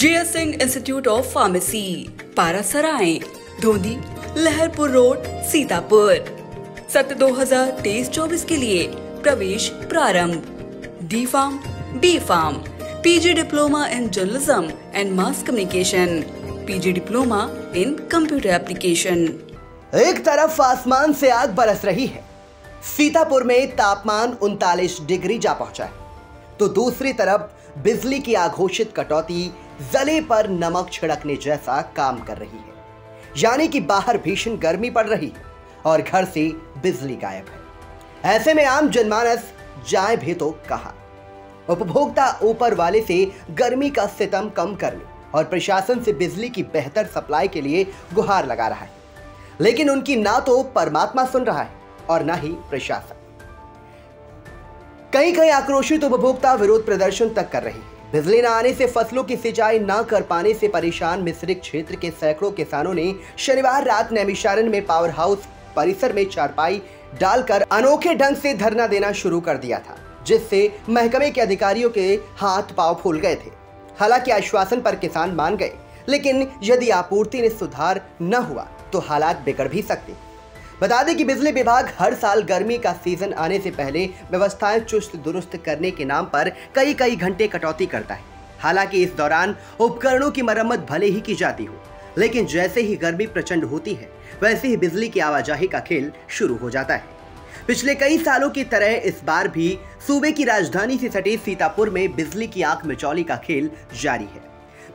JS Singh institute of pharmacy, Parasrai, Dhondi, Laharpur road, Sitapur. सत्र 2023-24 के लिए प्रवेश प्रारंभ। D Farm, B Farm, PG diploma in journalism and mass communication, PG diploma in computer application. एक तरफ आसमान से आग बरस रही है, सीतापुर में तापमान 39 डिग्री जा पहुंचा है, तो दूसरी तरफ बिजली की अघोषित कटौती जले पर नमक छिड़कने जैसा काम कर रही है। यानी कि बाहर भीषण गर्मी पड़ रही है और घर से बिजली गायब है। ऐसे में आम जनमानस जाए भी तो कहां? उपभोक्ता ऊपर वाले से गर्मी का सितम कम करने और प्रशासन से बिजली की बेहतर सप्लाई के लिए गुहार लगा रहा है, लेकिन उनकी ना तो परमात्मा सुन रहा है और ना ही प्रशासन। कई कई आक्रोशित उपभोक्ता विरोध प्रदर्शन तक कर रहे हैं। बिजली न आने से फसलों की सिंचाई न कर पाने से परेशान मिश्रिक क्षेत्र के सैकड़ों किसानों ने शनिवार रात नैमिषारण्य में पावर हाउस परिसर में चारपाई डालकर अनोखे ढंग से धरना देना शुरू कर दिया था, जिससे महकमे के अधिकारियों के हाथ पांव फूल गए थे। हालांकि आश्वासन पर किसान मान गए, लेकिन यदि आपूर्ति में सुधार न हुआ तो हालात बिगड़ भी सकते। बता दें कि बिजली विभाग हर साल गर्मी का सीजन आने से पहले व्यवस्थाएं चुस्त दुरुस्त करने के नाम पर कई कई घंटे कटौती करता है। हालांकि इस दौरान उपकरणों की मरम्मत भले ही की जाती हो, लेकिन जैसे ही गर्मी प्रचंड होती है वैसे ही बिजली की आवाजाही का खेल शुरू हो जाता है। पिछले कई सालों की तरह इस बार भी सूबे की राजधानी से सटे सीतापुर में बिजली की आंख मिचौली का खेल जारी है।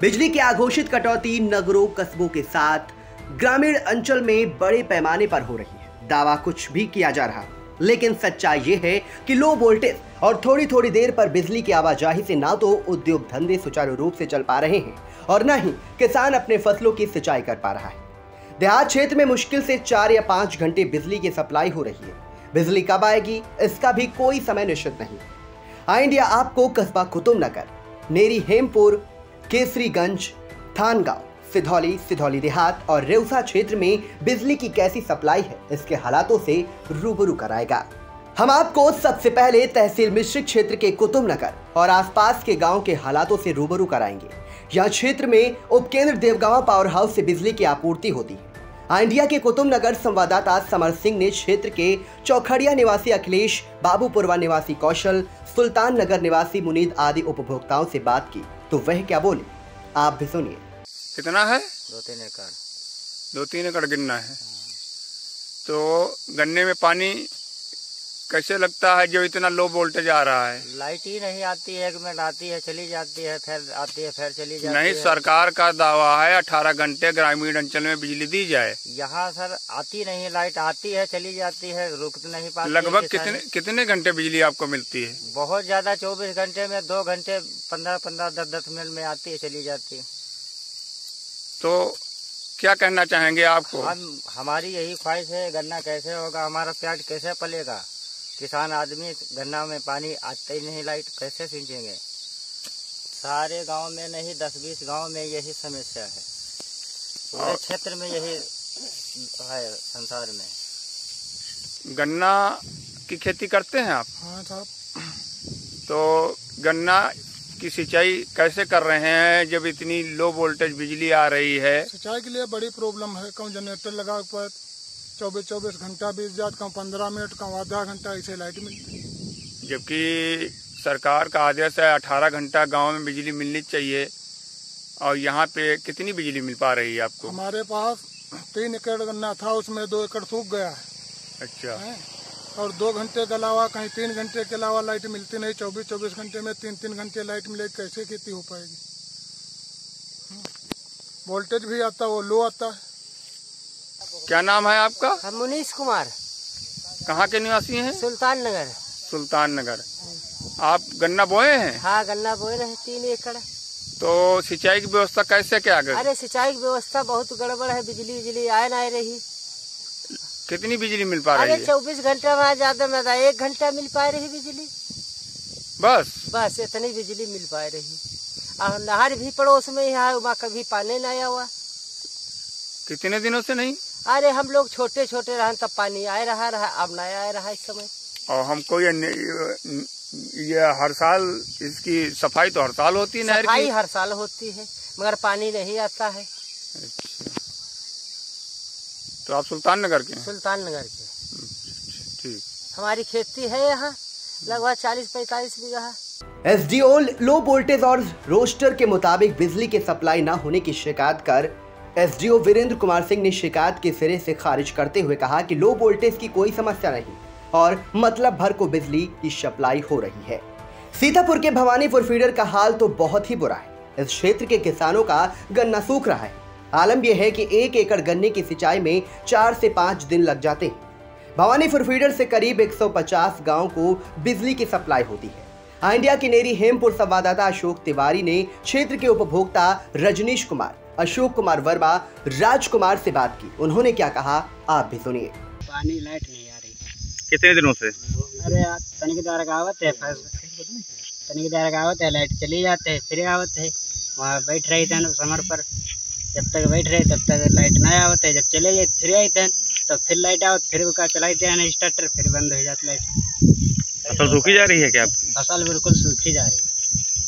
बिजली की अघोषित कटौती नगरों कस्बों के साथ ग्रामीण अंचल में बड़े पैमाने पर हो रही है। दावा कुछ भी किया जा रहा, लेकिन सच्चाई ये है कि लो वोल्टेज और थोड़ी थोड़ी देर पर बिजली की आवाजाही से ना तो उद्योग धंधे सुचारू रूप से चल पा रहे हैं और न ही किसान अपने फसलों की सिंचाई कर पा रहा है। देहात क्षेत्र में मुश्किल से 4 या 5 घंटे बिजली की सप्लाई हो रही है। बिजली कब आएगी इसका भी कोई समय निश्चित नहीं। आइंडिया इंडिया आपको कस्बा कुतुबनगर, नेरी हेमपुर, केसरीगंज, थानगांव, सिधौली देहात और रेउसा क्षेत्र में बिजली की कैसी सप्लाई है इसके हालातों से रूबरू कराएगा। हम आपको सबसे पहले तहसील मिश्रिक क्षेत्र के कुतुबनगर और आसपास के गांव के हालातों से रूबरू कराएंगे। यहां क्षेत्र में उपकेंद्र देवगांव पावर हाउस से बिजली की आपूर्ति होती है। इंडिया के कुतुबनगर संवाददाता समर सिंह ने क्षेत्र के चौखड़िया निवासी अखिलेश, बाबूपुरवा निवासी कौशल, सुल्तान नगर निवासी मुनीद आदि उपभोक्ताओं से बात की, तो वह क्या बोले आप भी सुनिए। कितना है? 2-3 एकड़। 2-3 एकड़ गिनना है। तो गन्ने में पानी कैसे लगता है जो इतना लो वोल्टेज आ रहा है? लाइट ही नहीं आती है, 1 मिनट आती है चली जाती है, फिर आती है फिर चली जाती नहीं, है। सरकार का दावा है 18 घंटे ग्रामीण अंचल में बिजली दी जाए। यहाँ सर आती नहीं, लाइट आती है चली जाती है, रुक नहीं पाती। लगभग कितने घंटे बिजली आपको मिलती है? बहुत ज्यादा, 24 घंटे में 2 घंटे 15-15, 10-10 मिनट में आती है चली जाती है। तो क्या कहना चाहेंगे आपको? हमारी यही ख्वाहिश है, गन्ना कैसे होगा, हमारा प्याट कैसे पलेगा? किसान आदमी, गन्ना में पानी आता ही नहीं, लाइट कैसे सींचेंगे? सारे गांव में नहीं, 10-20 गांव में यही समस्या है, पूरे क्षेत्र में यही है। संसार में गन्ना की खेती करते हैं आप? हाँ साहब। तो गन्ना की सिंचाई कैसे कर रहे हैं जब इतनी लो वोल्टेज बिजली आ रही है? सिंचाई के लिए बड़ी प्रॉब्लम है। कहूँ जनरेटर लगा पर 24 घंटा बीत जाता, कहूँ 15 मिनट, कहूँ आधा घंटा ऐसे लाइट मिलती है। जबकि सरकार का आदेश है 18 घंटा गांव में बिजली मिलनी चाहिए, और यहाँ पे कितनी बिजली मिल पा रही है आपको? हमारे पास 3 एकड़ गन्ना था, उसमें 2 एकड़ सूख गया है। अच्छा। और 2 घंटे के अलावा, कहीं 3 घंटे के अलावा लाइट मिलती नहीं। 24 घंटे में 3-3 घंटे लाइट मिलेगी, कैसे खेती हो पाएगी? वोल्टेज भी आता है, वो लो आता है। क्या नाम है आपका? हम मुनीश कुमार। कहाँ के निवासी हैं? सुल्तान नगर। सुल्तान नगर। आप गन्ना बोए हैं? हाँ, गन्ना बोए रहे 3 एकड़। तो सिंचाई की व्यवस्था कैसे क्या? अरे सिंचाई की व्यवस्था बहुत गड़बड़ है, बिजली आए ना रही। कितनी बिजली मिल पा रही है? 24 घंटे में ज्यादा में 1 घंटा मिल पा रही बिजली, बस इतनी बिजली मिल पा रही। और नहर भी पड़ोस में है, वहाँ कभी पानी नहीं आया हुआ। कितने दिनों से नहीं? अरे हम लोग छोटे छोटे रहे तब पानी आए रहा, अब नहीं आया रहा इस समय। और हमको ये हर साल इसकी सफाई तो हर साल होती है, नहर की? सफाई हर साल होती है, मगर पानी नहीं आता है। अच्छा, तो आप सुल्ताननगर के हैं? सुल्ताननगर के। ठीक। हमारी खेती है यहाँ लगभग 40-45 बीघा। एसडीओ लो वोल्टेज और रोस्टर के मुताबिक बिजली के सप्लाई न होने की शिकायत कर एसडीओ वीरेंद्र कुमार सिंह ने शिकायत के सिरे से खारिज करते हुए कहा कि लो वोल्टेज की कोई समस्या नहीं और मतलब भर को बिजली की सप्लाई हो रही है। सीतापुर के भवानीपुर फीडर का हाल तो बहुत ही बुरा है। इस क्षेत्र के किसानों का गन्ना सूख रहा है। आलम यह है कि 1 एकड़ गन्ने की सिंचाई में 4 से 5 दिन लग जाते हैं। भवानीपुर फीडर से करीब 150 गांव को बिजली की सप्लाई होती है। इंडिया की नेरी हेमपुर संवाददाता अशोक तिवारी ने क्षेत्र के उपभोक्ता रजनीश कुमार, अशोक कुमार वर्मा, राजकुमार से बात की। उन्होंने क्या कहा आप भी सुनिए। पानी लाइट नहीं आ रही। कितने दिनों से? अरे यार तनिक दार आवत है, तनिक दार आवत है, लाइट चली जाते है, फिर आवत है। वहाँ बैठ रहे थे समर पर, जब तक बैठ रहे तब तक लाइट नहीं आवत है। जब चले जाए फिर आई थे तो फिर लाइट आवत, फिर उसका चलाते हैं स्टार्टर, फिर बंद हो जाती लाइट। फसल सूखी जा रही है क्या आपकी? फसल बिल्कुल सूखी जा रही है।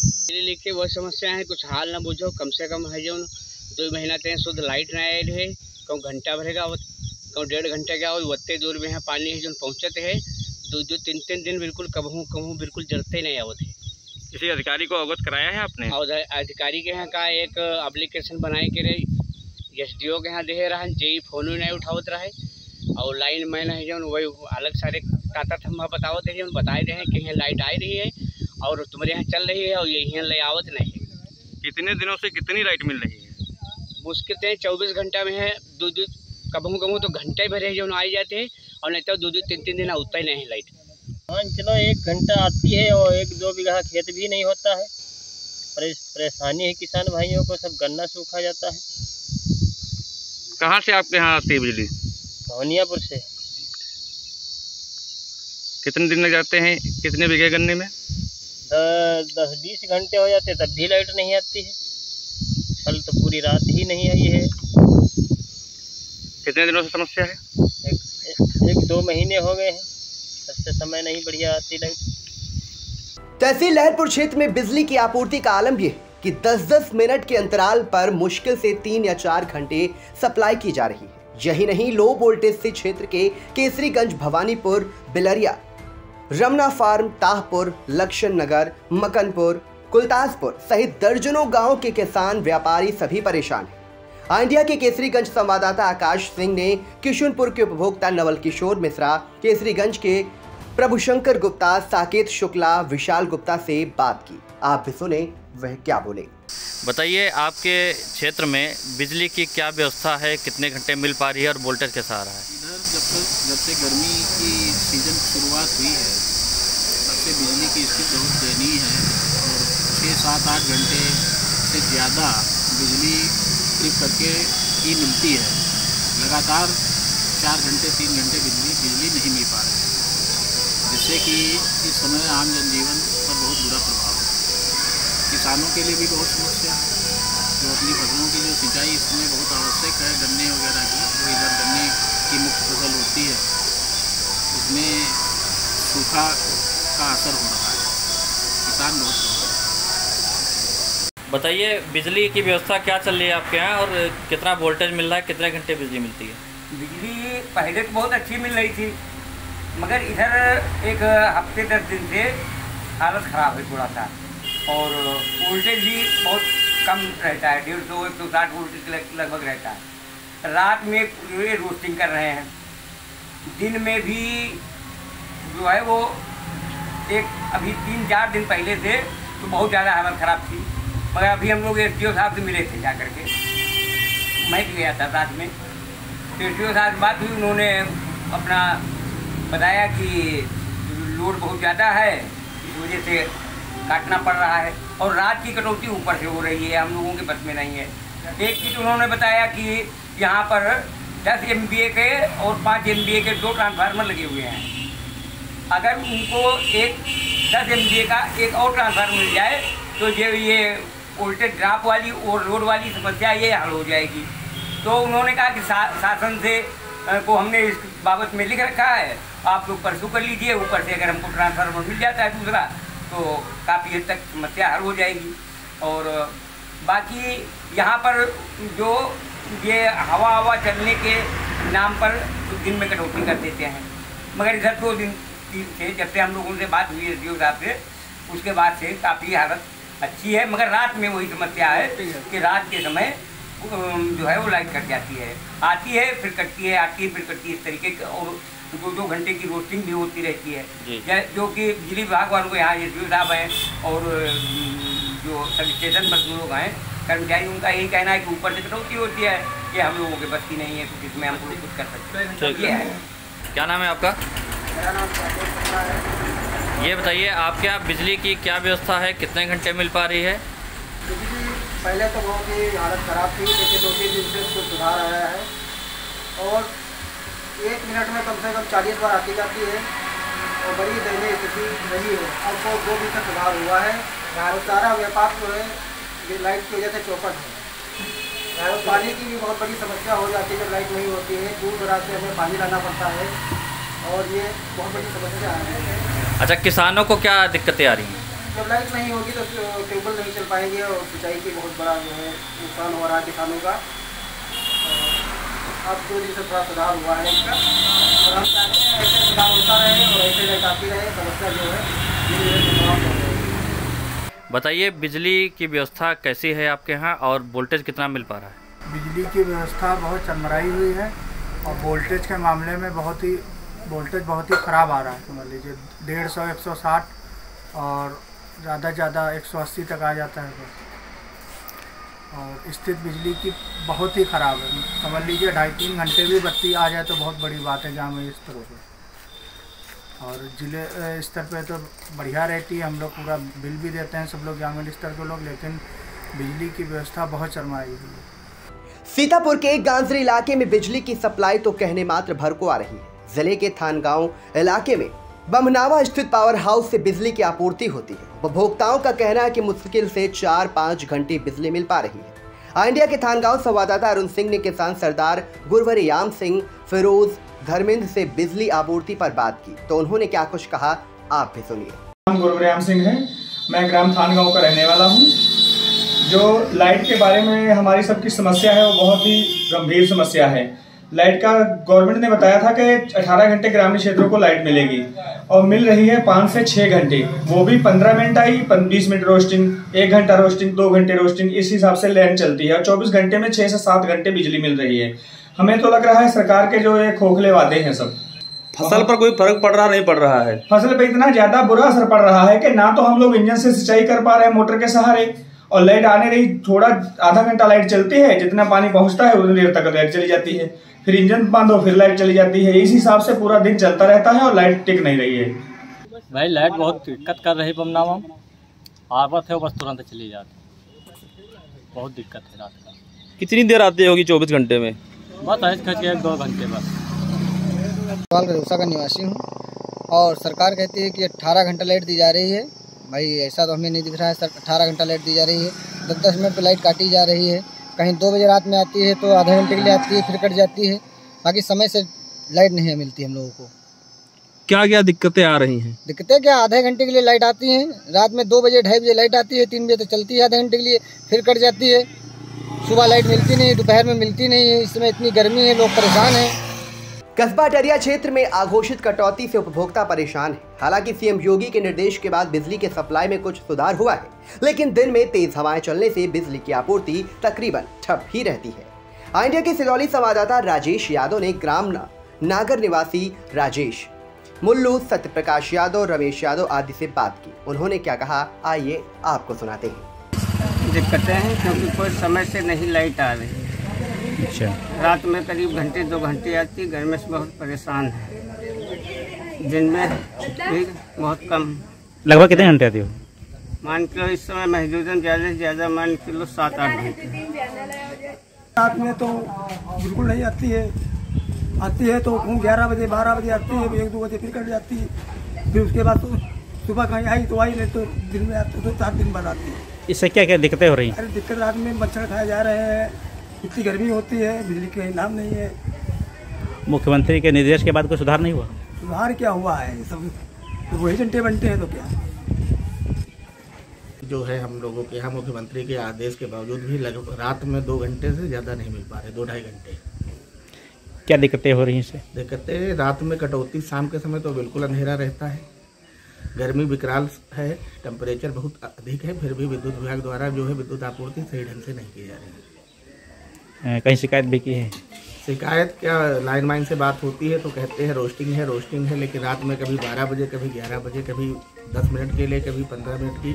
बिजली लेके बहुत समस्या है, कुछ हाल ना बुझो। कम से कम है जो 2 महीना तक शुद्ध लाइट ना आए रहे, कहूँ घंटा भरेगा कहूँ 1.5 घंटे का उतने दूर में है पानी है जो पहुँचते है 2-3 दिन बिल्कुल कहूँ बिल्कुल जलते नहीं आवत है। किसी अधिकारी को अवगत कराया है आपने? और अधिकारी के यहाँ का एक एप्लीकेशन बनाए के रहे, एसडीओ के यहाँ दे रहा, जेई फोन नहीं उठावत रहे और लाइन मैन है जो वही अलग सारे टाटा थम्बा बतावत है जो बताए रहे कि यहाँ लाइट आ रही है और तुम्हारे यहाँ चल रही है और यहाँ ले आवत नहीं है। कितने दिनों से कितनी लाइट मिल रही है? मुश्किल से 24 घंटा में है, कबू तो घंटे भरे जो आई जाते हैं और नहीं तो 2-3 दिन आता ही नहीं लाइट। हाँ चलो 1 घंटा आती है और 1-2 बीघा खेत भी नहीं होता है। परेशानी है किसान भाइयों को, सब गन्ना सूखा जाता है। कहाँ से आपके यहाँ आती है बिजली? भवानीपुर से। कितने दिन लग जाते हैं कितने बीघे गन्ने में? 10-20 घंटे हो जाते तब भी लाइट नहीं आती है। कल तो पूरी रात ही नहीं आई है। कितने दिनों से समस्या है? 1-2 महीने हो गए हैं, सबसे समय नहीं बढ़िया आती लाइट। तहसील लहरपुर क्षेत्र में बिजली की आपूर्ति का आलम यह है कि 10-10 मिनट के अंतराल पर मुश्किल से 3 या 4 घंटे सप्लाई की जा रही है। यही नहीं, लो वोल्टेज से क्षेत्र के केसरीगंज, भवानीपुर, बिलरिया, रमना फार्म, ताहपुर, लक्ष्मण नगर, मकनपुर, कुलतासपुर सहित दर्जनों गांव के किसान, व्यापारी सभी परेशान हैं। इंडिया के केसरीगंज संवाददाता आकाश सिंह ने किशुनपुर के उपभोक्ता नवल किशोर मिश्रा, केसरीगंज के प्रभुशंकर गुप्ता, साकेत शुक्ला, विशाल गुप्ता से बात की। आप भी सुने वह क्या बोले। बताइए आपके क्षेत्र में बिजली की क्या व्यवस्था है, कितने घंटे मिल पा रही है और वोल्टेज कैसा आ रहा है? इधर जब से गर्मी की सीजन की शुरुआत हुई है तब से बिजली की स्थिति बहुत दयनीय है और 6-7-8 घंटे से ज़्यादा बिजली ट्रिप करके ही मिलती है। लगातार 4 घंटे 3 घंटे बिजली नहीं मिल पा रही है, जिससे कि इस समय आम जनजीवन पर बहुत बुरा प्रभाव है। किसानों के लिए भी बहुत समस्या है, जो अपनी फसलों की जो सिंचाई इसमें बहुत आवश्यक है, गन्ने वगैरह की, जो इधर गन्ने की मुख्य फसल होती है, उसमें सूखा का असर हो रहा है, किसान बहुत प्रभावित है। बताइए बिजली की व्यवस्था क्या चल रही है आपके यहाँ और कितना वोल्टेज मिल रहा है, कितने घंटे बिजली मिलती है? बिजली पहले तो बहुत अच्छी मिल रही थी, मगर इधर एक हफ्ते 10 दिन से हालत ख़राब है थोड़ा सा, और वोल्टेज भी बहुत कम रहता है, 150-160 वोल्टेज लगभग रहता है। रात में ये रोस्टिंग कर रहे हैं, दिन में भी जो है वो एक अभी 3-4 दिन पहले से तो बहुत ज़्यादा हालत ख़राब थी, मगर अभी हम लोग एसडीओ साहब से मिले थे जा करके, मैं गया था रात में, तो एसडीओ साहब से बात हुई, उन्होंने अपना बताया कि लोड बहुत ज़्यादा है, इस वजह से काटना पड़ रहा है और रात की कटौती ऊपर से हो रही है, हम लोगों के बस में नहीं है। एक चीज़ उन्होंने बताया कि यहाँ पर 10 MVA के और 5 MVA के 2 ट्रांसफार्मर लगे हुए हैं, अगर उनको एक 10 MVA का एक और ट्रांसफार्मर मिल जाए तो ये वोल्टेज ड्रॉप वाली और लोड वाली समस्या ये हल हो जाएगी। तो उन्होंने कहा कि शासन से को हमने इस बाबत में लिख रखा है, आप लोग परसों कर लीजिए, ऊपर से अगर हमको ट्रांसफार्मर मिल जाता है दूसरा तो काफ़ी हद तक समस्या हल हो जाएगी। और बाकी यहाँ पर जो ये हवा चलने के नाम पर दिन में कटौती कर देते हैं, मगर इधर 2 दिन से जब से हम लोगों से बात हुई एसडीओ साहब से, उसके बाद से काफ़ी हालत अच्छी है। मगर रात में वही समस्या है कि रात के समय जो है वो लाइट कट जाती है, आती है फिर कटती है, आती है फिर कटती है, इस तरीके के। और 2-2 घंटे की रोस्टिंग भी होती रहती है, जो कि बिजली विभाग वालों को यहाँ एसडीओ साहब हैं और जो सब स्टेशन पर जो लोग हैं कर्मचारी, उनका यही कहना है कि ऊपर से कटौती होती है, ये हम लोगों के बस की नहीं है, कुछ इसमें हम लोग कुछ कर सकते हैं। ये है। क्या नाम है आपका? मेरा नाम है। ये बताइए आपके यहाँ बिजली की क्या व्यवस्था है, कितने घंटे मिल पा रही है? बिजली पहले तो बहुत ही हालत ख़राब थी, लेकिन 2-3 दिन से कुछ सुधार आया है और 1 मिनट में कम से कम 40 बार आती जाती है और बड़ी दयनीय स्थिति रही है। अब तो 2 दिन से सुधार हुआ है और सारा व्यापार जो है ये लाइट की वजह से चौपट है। और पानी की भी बहुत बड़ी समस्या हो जाती है जब लाइट नहीं होती है, दूर दराज से हमें पानी लाना पड़ता है और ये बहुत बड़ी समस्या है। अच्छा, किसानों को क्या दिक्कतें आ रही हैं? जब लाइट नहीं होगी तो ट्यूबवेल नहीं चल पाएंगे और सिंचाई की बहुत बड़ा जो है नुकसान हो रहा है किसानों का। अब 2 दिन से थोड़ा सुधार हुआ है इसका और हम चाहते हैं ऐसे सुधार होता रहे और ऐसे लाइट आती रहे, समस्या जो है धीरे-धीरे समाप्त हो जाए। बताइए बिजली की व्यवस्था कैसी है आपके यहाँ और वोल्टेज कितना मिल पा रहा है? बिजली की व्यवस्था बहुत चरमराई हुई है और वोल्टेज के मामले में वोल्टेज बहुत ही ख़राब आ रहा है। समझ लीजिए 150, 160 और ज़्यादा से ज़्यादा 180 तक आ जाता है बस। और स्थिति बिजली की बहुत ही ख़राब है। समझ लीजिए 2.5-3 घंटे भी बत्ती आ जाए तो बहुत बड़ी बात है जहाँ में इस तरह से। और जिले स्तर पे तो बढ़िया रहती है, हम लोग पूरा बिल भी देते हैं सब लोग ग्रामीण स्तर के लोग, लेकिन बिजली की व्यवस्था बहुत चरमराई हुई है। सीतापुर के गांजरी इलाके में बिजली की सप्लाई तो कहने मात्र भर को आ रही है। जिले के थानगांव इलाके में बमनावा स्थित पावर हाउस से बिजली की आपूर्ति होती है। उपभोक्ताओं का कहना है कि मुश्किल से 4-5 घंटे बिजली मिल पा रही है। इंडिया के थानगांव संवाददाता अरुण सिंह ने किसान सरदार गुरवरयाम सिंह फिरोज धर्मेंद्र से बिजली आपूर्ति पर बात की, तो उन्होंने क्या कुछ कहा आप भी सुनिए। नाम गुरवरयाम सिंह है, मैं ग्राम थानगांव का रहने वाला हूँ। जो लाइट के बारे में हमारी सबकी समस्या है वो बहुत ही गंभीर समस्या है। लाइट का गवर्नमेंट ने बताया था कि 18 घंटे ग्रामीण क्षेत्रों को लाइट मिलेगी और मिल रही है 5 से 6 घंटे, वो भी 15 मिनट आई, 20 मिनट रोस्टिंग, 1 घंटा रोस्टिंग, 2 घंटे रोस्टिंग, इस हिसाब से लाइन चलती है और 24 घंटे में 6 से 7 घंटे बिजली मिल रही है। हमें तो लग रहा है सरकार के जो ये खोखले वादे हैं सब। फसल पर कोई फर्क पड़ रहा नहीं पड़ रहा है? फसल पे इतना ज्यादा बुरा असर पड़ रहा है कि ना तो हम लोग इंजन से सिंचाई कर पा रहे हैं मोटर के सहारे, और लाइट आने रही, थोड़ा आधा घंटा लाइट चलती है, जितना पानी पहुंचता है उतनी देर तक लाइट चली जाती है, फिर इंजन बंद हो फिर लाइट चली जाती है। इस हिसाब से पूरा दिन चलता रहता है और लाइट टिक नहीं रही है। भाई लाइट बहुत दिक्कत कर रही बमनावा में, आवत है बस तुरंत चली जाती, बहुत दिक्कत है रात का। कितनी देर आती होगी 24 घंटे में? बस ऐसे खच के 1-2 घंटे बस। गरूसा का निवासी हूँ और सरकार कहती है कि 18 घंटा लाइट दी जा रही है। भाई ऐसा तो हमें नहीं दिख रहा है, 18 घंटा लाइट दी जा रही है, 10-10 मिनट पर लाइट काटी जा रही है। कहीं 2 बजे रात में आती है तो आधे घंटे के लिए आती है फिर कट जाती है, बाकी समय से लाइट नहीं मिलती हम लोगों को। क्या क्या दिक्कतें आ रही हैं? दिक्कतें क्या, आधे घंटे के लिए लाइट आती है, रात में 2 बजे 2:30 बजे लाइट आती है, 3 बजे तक चलती है आधे घंटे के लिए, फिर कट जाती है। सुबह लाइट मिलती नहीं, दोपहर में मिलती नहीं है, इस समय इतनी गर्मी है, लोग परेशान हैं। कस्बा अटरिया क्षेत्र में आघोषित कटौती से उपभोक्ता परेशान है। हालांकि सीएम योगी के निर्देश के बाद बिजली के सप्लाई में कुछ सुधार हुआ है, लेकिन दिन में तेज हवाएं चलने से बिजली की आपूर्ति तकरीबन ठप ही रहती है। इंडिया के सिरौली संवाददाता राजेश यादव ने ग्राम नागर निवासी राजेश, मुल्लू, सत्यप्रकाश यादव, रमेश यादव आदि से बात की। उन्होंने क्या कहा आइए आपको सुनाते हैं। दिक्कतें हैं क्योंकि कोई समय से नहीं लाइट आ रही है। अच्छा। रात में करीब 1-2 घंटे आती, घर में से बहुत परेशान है। दिन में भी बहुत कम। लगभग कितने घंटे आती हो? मान के लो इस समय महजूदन ज़्यादा से ज़्यादा मान के लो 7-8 घंटे। रात में तो बिल्कुल नहीं आती है, आती है तो 11 बजे 12 बजे आती है, 1-2 बजे फिर कट जाती है, फिर उसके बाद तो सुबह कहीं आई तो आई, नहीं तो दिन में आती तो 4 दिन बाद आती है। इससे क्या क्या दिक्कतें हो रही हैं? अरे दिक्कत रात में मच्छर खाए जा रहे हैं, इतनी गर्मी होती है, बिजली का नाम नहीं है। मुख्यमंत्री के निर्देश के बाद कोई सुधार नहीं हुआ? सुधार क्या हुआ है, सब तो वही घंटे बनते हैं तो क्या। जो है हम लोगों के यहाँ मुख्यमंत्री के आदेश के बावजूद भी लगभग रात में 2 घंटे से ज़्यादा नहीं मिल पा रहे, 2-2.5 घंटे। क्या दिक्कतें हो रही हैं इससे? दिक्कतें रात में कटौती, शाम के समय तो बिल्कुल अंधेरा रहता है, गर्मी विकराल है, टेम्परेचर बहुत अधिक है, फिर भी विद्युत विभाग द्वारा जो है विद्युत आपूर्ति सही ढंग से नहीं की जा रही है। कहीं शिकायत भी की है? शिकायत क्या, लाइन माइन से बात होती है तो कहते हैं रोस्टिंग है, लेकिन रात में कभी 12 बजे, कभी 11 बजे, कभी 10 मिनट के लिए, कभी 15 मिनट की,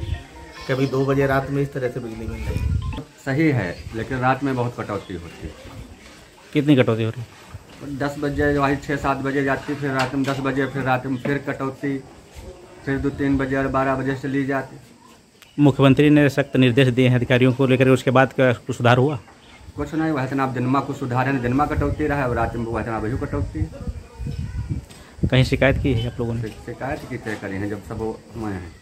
कभी 2 बजे रात में, इस तरह से बिजली मिल रही है। सही है, लेकिन रात में बहुत कटौती होती है। कितनी कटौती हो रही है? 10 बजे वही 6-7 बजे जाती, फिर रात में 10 बजे, फिर रात में फिर कटौती, फिर 2-3 बजे और 12 बजे से ली जाती। मुख्यमंत्री ने सख्त निर्देश दिए हैं अधिकारियों को लेकर, उसके बाद क्या कुछ सुधार हुआ? कुछ नहीं हुआ है जनाब, दिनमा कुछ सुधार है, दिनमा कटौती रहा है और रात में हुआ जनाब वही कटौती है। कहीं शिकायत की है आप लोगों ने? शिकायत की तय करी है जब सब हुए हैं।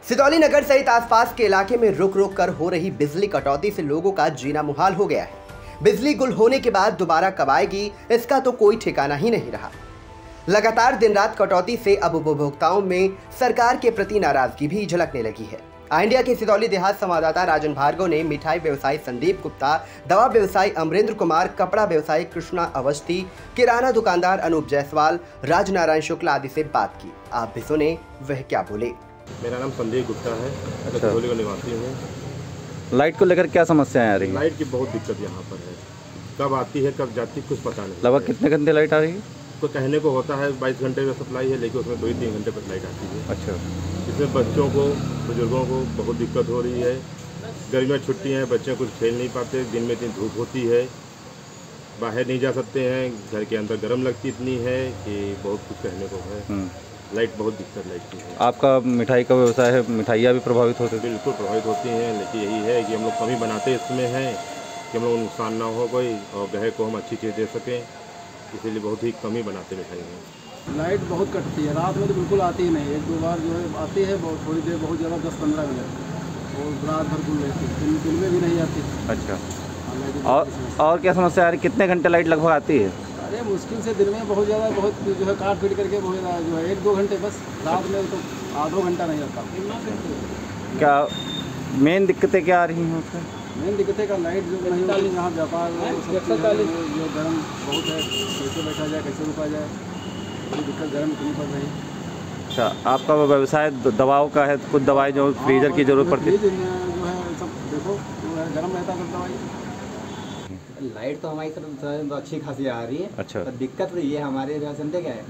सितौली नगर सहित आसपास के इलाके में रुक रुक कर हो रही बिजली कटौती से लोगों का जीना मुहाल हो गया है। बिजली गुल होने के बाद दोबारा कब आएगी, इसका तो कोई ठिकाना ही नहीं रहा। लगातार दिन रात कटौती से अब उपभोक्ताओं में सरकार के प्रति नाराजगी भी झलकने लगी है। इंडिया के सितौली देहात संवाददाता राजन भार्गव ने मिठाई व्यवसायी संदीप गुप्ता, दवा व्यवसायी अमरेंद्र कुमार, कपड़ा व्यवसायी कृष्णा अवस्थी, किराना दुकानदार अनूप जायसवाल, राजनारायण शुक्ला आदि से बात की। आप भी सुने वह क्या बोले। मेरा नाम संदीप गुप्ता है, सितौली का निवासी हूँ। लाइट को लेकर क्या समस्याएं आ रही हैं? लाइट की बहुत दिक्कत यहाँ पर है, कब आती है कब जाती है कुछ पता नहीं। लगभग कितने घंटे लाइट आ रही है? तो कहने को होता है 22 घंटे का सप्लाई है, लेकिन उसमें 2-3 घंटे पर लाइट आती है। अच्छा। इसमें बच्चों को, बुजुर्गों को बहुत दिक्कत हो रही है। गर्मी में छुट्टियाँ हैं, बच्चे कुछ खेल नहीं पाते, दिन में इतनी धूप होती है, बाहर नहीं जा सकते हैं, घर के अंदर गर्म लगती इतनी है कि बहुत कुछ कहने को है। लाइट बहुत दिक्कत लाइट की है। आपका मिठाई का व्यवसाय है, मिठाइयाँ भी प्रभावित होती हैं? बिल्कुल प्रभावित होती हैं, लेकिन यही है कि हम लोग कमी बनाते इसमें हैं कि हम लोग नुकसान ना हो कोई और ग्राहक को हम अच्छी चीज़ दे सकें, इसीलिए बहुत ही कमी बनाते मिठाई में। लाइट बहुत कटती है, रात में तो बिल्कुल आती ही नहीं, 1-2 बार जो है आती है, बहुत थोड़ी देर, बहुत ज़्यादा 10-15 मिनट, और रात भर गुल रहती है, दिन में भी नहीं आती। अच्छा। और क्या समस्या आ रही, कितने घंटे लाइट लगभग आती है? अरे मुश्किल से दिन में बहुत ज़्यादा, बहुत जो है काट पीट करके बहुत ज़्यादा जो है 1-2 घंटे बस, रात में तो आधो घंटा नहीं आता। क्या मेन दिक्कतें क्या आ रही हैं उसमें? मेन दिक्कतें का लाइट जो नहीं होती, यहाँ व्यापार जो गर्म बहुत है, कैसे बैठा जाए, कैसे रुका जाए, बड़ी दिक्कत गर्म इतनी पड़ रही। अच्छा, आपका व्यवसाय दवाओं का है, कुछ दवाई जो फ्रीजर की जरूरत पड़ती है? जो है सब देखो जो है गर्म रहता है दवाई। लाइट तो हमारी तरफ अच्छी खासी आ रही है। अच्छा। तो दिक्कत तो ये हमारे समझे क्या है,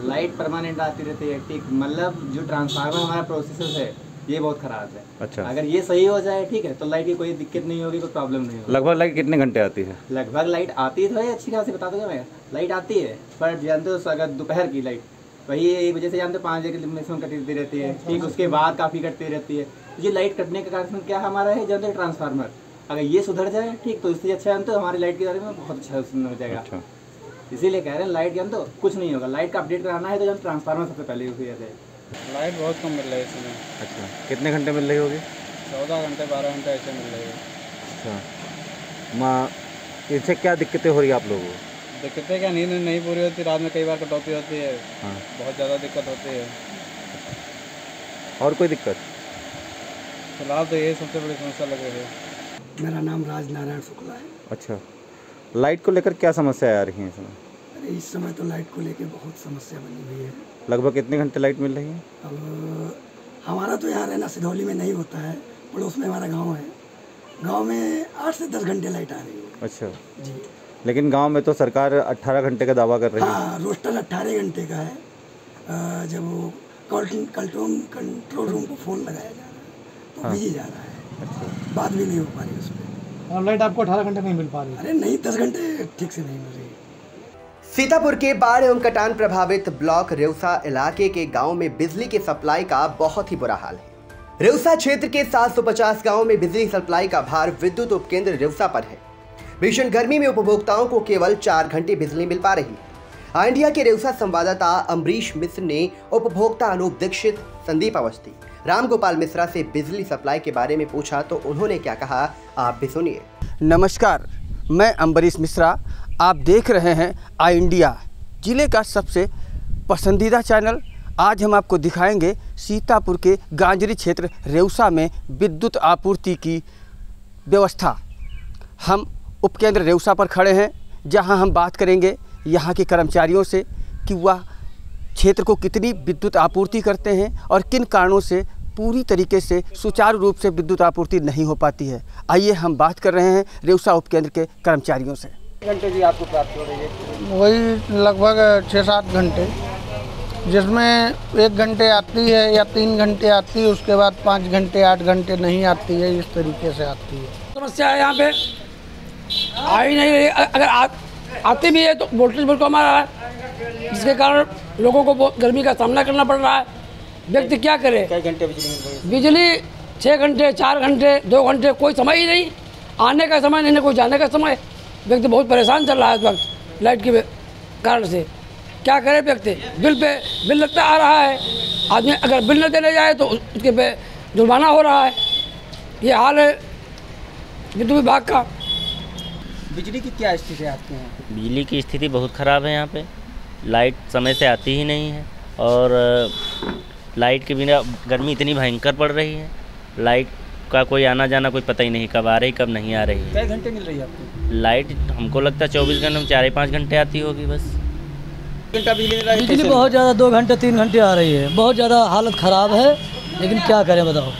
लाइट परमानेंट आती रहती है, ठीक, मतलब जो ट्रांसफार्मर हमारा प्रोसेसर है ये बहुत खराब है। अच्छा। अगर ये सही हो जाए ठीक है तो लाइट की कोई दिक्कत नहीं होगी, कोई प्रॉब्लम नहीं होगी। लगभग लाइट कितने घंटे आती है? लगभग लाइट आती तो है अच्छी खासी, बता दूंगा मैं, लाइट आती है, पर जानते हो अगर दोपहर की लाइट वही एक वजह से जानते 5 बजे के मैक्सिमम कटती रहती है, ठीक, उसके बाद काफ़ी कटती रहती है। ये लाइट कटने का कारण क्या हमारा है, जानते ट्रांसफार्मर, अगर ये सुधर जाए ठीक तो इससे अच्छा जानते हो हमारी लाइट के बारे में बहुत अच्छा हो जाएगा। अच्छा। इसीलिए कह रहे हैं लाइट जानते हो कुछ नहीं होगा, लाइट का अपडेट कराना है तो जानते ट्रांसफार्मर सबसे पहले यूज किया जाए। लाइट बहुत कम मिल रही है इसमें। अच्छा, कितने घंटे मिल रही होगी? 14 घंटे 12 घंटे ऐसे मिल रही है। अच्छा, माँ इससे क्या दिक्कतें हो रही है आप लोगों को? दिक्कतें क्या, नींद नहीं पूरी होती, रात में कई बार कटौती होती है। हाँ। बहुत ज़्यादा दिक्कत होती है। और कोई दिक्कत? फिलहाल तो यही सबसे बड़ी समस्या लग रही है। मेरा नाम राजनारायण शुक्ला है। अच्छा, लाइट को लेकर क्या समस्याएं आ रही हैं इसमें? अरे इस समय तो लाइट को लेकर बहुत समस्या बनी हुई है। लगभग कितने घंटे लाइट मिल रही है? अब हमारा तो यहाँ रहना सिधौली में नहीं होता है, पड़ोस में हमारा गांव है, गांव में 8 से 10 घंटे लाइट आ रही है। अच्छा जी। लेकिन गांव में तो सरकार 18 घंटे का दावा कर रही है। हाँ, रोस्टर 18 घंटे का है। जब वो कंट्रोल रूम को फ़ोन लगाया जा रहा है तो बिजी जा रहा है। अच्छा। बात भी नहीं हो पा रही उसमें। और लाइट आपको 18 घंटे नहीं मिल पा रही? अरे नहीं, 10 घंटे ठीक से नहीं मिल रही। सीतापुर के बाढ़ एवं कटान प्रभावित ब्लॉक रेउसा इलाके के गांव में बिजली की सप्लाई का बहुत ही बुरा हाल है। रेउसा क्षेत्र के 750 गांवों में बिजली सप्लाई का भार विद्युत उपकेंद्र रेउसा पर है। भीषण गर्मी में उपभोक्ताओं को केवल 4 घंटे बिजली मिल पा रही है। इंडिया के रेउसा संवाददाता अमरीश मिश्र ने उपभोक्ता अनूप दीक्षित, संदीप अवस्थी, राम गोपाल मिश्रा से बिजली सप्लाई के बारे में पूछा तो उन्होंने क्या कहा, आप भी सुनिए। नमस्कार, मैं अमरीश मिश्रा, आप देख रहे हैं आई इंडिया, जिले का सबसे पसंदीदा चैनल आज हम आपको दिखाएंगे सीतापुर के गांजरी क्षेत्र रेउसा में विद्युत आपूर्ति की व्यवस्था। हम उपकेंद्र रेउसा पर खड़े हैं, जहां हम बात करेंगे यहां के कर्मचारियों से कि वह क्षेत्र को कितनी विद्युत आपूर्ति करते हैं और किन कारणों से पूरी तरीके से सुचारू रूप से विद्युत आपूर्ति नहीं हो पाती है। आइए हम बात कर रहे हैं रेउसा उपकेंद्र के कर्मचारियों से। घंटे जी आपको प्राप्त हो रही है? वही लगभग 6-7 घंटे, जिसमें 1 घंटे आती है या 3 घंटे आती है, उसके बाद 5 घंटे 8 घंटे नहीं आती है। इस तरीके से आती है। समस्या है यहाँ पे आ ही नहीं रही। अगर आती भी है तो वोल्टेज बिल कम आ रहा है, जिसके कारण लोगों को गर्मी का सामना करना पड़ रहा है। व्यक्ति क्या करे? कई घंटे बिजली? बिजली 6 घंटे 4 घंटे 2 घंटे, कोई समय ही नहीं, आने का समय नहीं, कोई जाने का समय। व्यक्ति बहुत परेशान चल रहा है इस वक्त लाइट के कारण से। क्या करे व्यक्ति? बिल लगता आ रहा है। आदमी अगर बिल न देने जाए तो उसके पे जुर्माना हो रहा है। ये हाल है विद्युत विभाग का। बिजली की क्या स्थिति है आपके यहाँ? बिजली की स्थिति बहुत ख़राब है यहाँ पे। लाइट समय से आती ही नहीं है और लाइट के बिना गर्मी इतनी भयंकर पड़ रही है। लाइट का कोई आना जाना कोई पता ही नहीं, कब आ रही कब नहीं आ रही है। कई घंटे मिल रही है आपको? लाइट हमको लगता है 24 घंटे में 4-5 घंटे आती होगी बस। बिजली बहुत ज़्यादा 2 घंटे 3 घंटे आ रही है। बहुत ज़्यादा हालत ख़राब है, लेकिन क्या करें बताओ?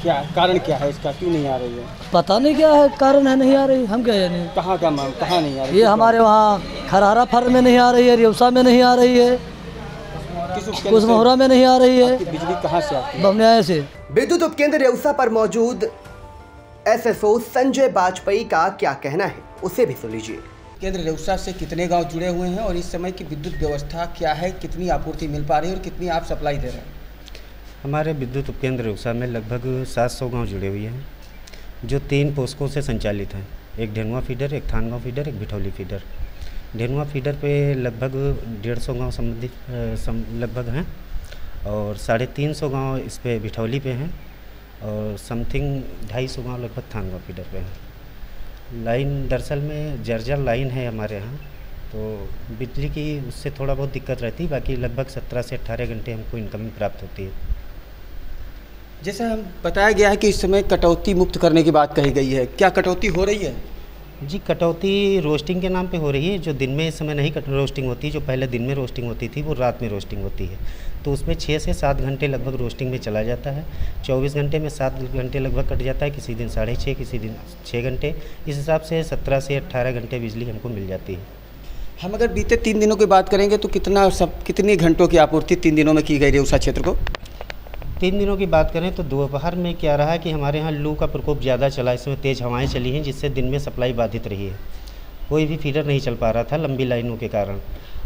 क्या कारण क्या है इसका, क्यों नहीं आ रही है? पता नहीं क्या है कारण है, नहीं आ रही। हम क्या जाने कहाँ नहीं आ रही? ये हमारे वहाँ खरारा फर में नहीं आ रही है, रेउसा में नहीं आ रही है, कुसमोहरा में नहीं आ रही है। बिजली कहाँ से आती है? बमनिया से। विद्युत उपकेंद्र रेउसा पर मौजूद एसएसओ संजय वाजपेयी का क्या कहना है, उसे भी सुन लीजिए। केंद्र रेउसा से कितने गांव जुड़े हुए हैं और इस समय की विद्युत व्यवस्था क्या है, कितनी आपूर्ति मिल पा रही है और कितनी आप सप्लाई दे रहे हैं? हमारे विद्युत उपकेंद्र रेउसा में लगभग 700 गांव जुड़े हुए हैं, जो 3 पोस्कों से संचालित हैं। एक ढेनुआ फीडर, एक थानगांव फीडर, एक भिठौली फीडर। ढेनुआ फीडर पे लगभग 150 गाँव संबंधित लगभग हैं और 350 गाँव इस पे भिठौली पे हैं और समथिंग 250 गाँव लगभग थानगांव फीडर पे हैं। लाइन दरअसल में जर्जर लाइन है हमारे यहाँ, तो बिजली की उससे थोड़ा बहुत दिक्कत रहती है। बाकी लगभग 17 से 18 घंटे हमको इनकमिंग प्राप्त होती है। जैसा हम बताया गया है कि इस समय कटौती मुक्त करने की बात कही गई है, क्या कटौती हो रही है? जी, कटौती रोस्टिंग के नाम पे हो रही है। जो दिन में इस समय नहीं रोस्टिंग होती, जो पहले दिन में रोस्टिंग होती थी वो रात में रोस्टिंग होती है, तो उसमें 6 से 7 घंटे लगभग रोस्टिंग में चला जाता है। 24 घंटे में 7 घंटे लगभग कट जाता है, किसी दिन 6.5, किसी दिन 6 घंटे। इस हिसाब से 17 से 18 घंटे बिजली हमको मिल जाती है। हम अगर बीते 3 दिनों की बात करेंगे तो कितनी घंटों की आपूर्ति 3 दिनों में की गई रेउसा क्षेत्र को? 3 दिनों की बात करें तो दोपहर में क्या रहा कि हमारे यहाँ लू का प्रकोप ज़्यादा चला, इसमें तेज़ हवाएं चली हैं, जिससे दिन में सप्लाई बाधित रही है। कोई भी फीडर नहीं चल पा रहा था लंबी लाइनों के कारण।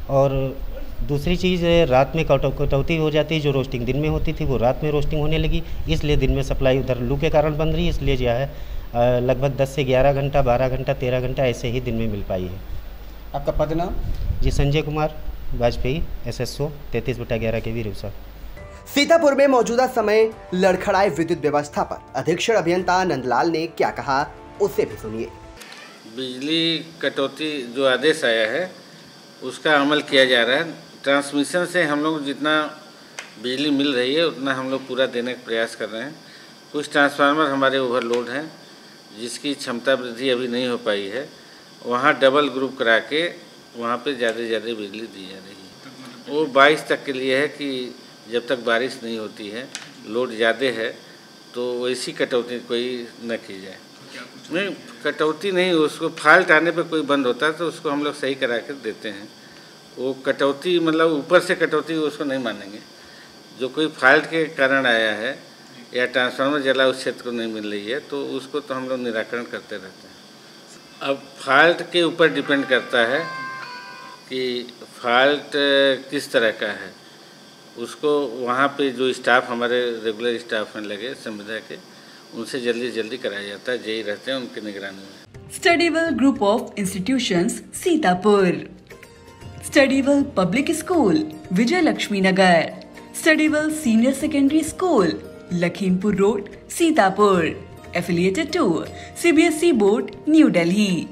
और दूसरी चीज़, रात में कटौती हो जाती है। जो रोस्टिंग दिन में होती थी वो रात में रोस्टिंग होने लगी, इसलिए दिन में सप्लाई उधर लू के कारण बंद रही। इसलिए जो है लगभग 10 से 11 घंटा, 12 घंटा, 13 घंटा ऐसे ही दिन में मिल पाई है। आपका पद नाम? जी, संजय कुमार वाजपेयी, SSO 33/11 KV रेउसा। सीतापुर में मौजूदा समय लड़खड़ाए विद्युत व्यवस्था पर अधीक्षण अभियंता नंदलाल ने क्या कहा, उसे भी सुनिए। बिजली कटौती जो आदेश आया है उसका अमल किया जा रहा है। ट्रांसमिशन से हम लोग जितना बिजली मिल रही है उतना हम लोग पूरा देने का प्रयास कर रहे हैं। कुछ ट्रांसफार्मर हमारे ओवरलोड हैं, जिसकी क्षमता वृद्धि अभी नहीं हो पाई है। वहाँ डबल ग्रुप करा के वहाँ पे ज़्यादा से ज़्यादा बिजली दी जा रही है। वो 22 तक के लिए है कि जब तक बारिश नहीं होती है, लोड ज़्यादा है, तो वैसी कटौती कोई न की जाए। नहीं, कटौती नहीं, उसको फॉल्ट आने पे कोई बंद होता है तो उसको हम लोग सही करा कर देते हैं। वो कटौती मतलब ऊपर से कटौती उसको नहीं मानेंगे। जो कोई फॉल्ट के कारण आया है या ट्रांसफार्मर जला उस क्षेत्र को नहीं मिल रही है तो उसको तो हम लोग निराकरण करते रहते हैं। अब फॉल्ट के ऊपर डिपेंड करता है कि फॉल्ट किस तरह का है। उसको वहाँ पे जो स्टाफ हमारे रेगुलर स्टाफ में लगे संविदा के, उनसे जल्दी जल्दी कराया जाता है। जेई रहते हैं उनकी निगरानी में। Studywell group of institutions Sitapur, Studywell public school Vijay Laxmi Nagar, Studywell senior secondary school Lakhimpur road Sitapur, affiliated to CBSE board New Delhi,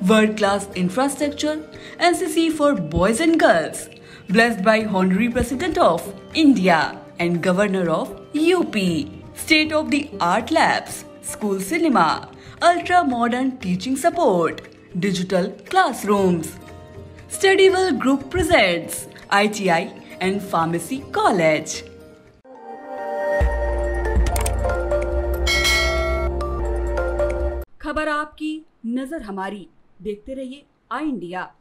world class infrastructure, NCC for boys and girls, blessed by Honorary President of India and Governor of UP. State-of-the-art labs, school cinema, ultra-modern teaching support, digital classrooms. Studyville Group presents ITI and Pharmacy College. खबर आपकी, नजर हमारी। देखते रहिए आई India.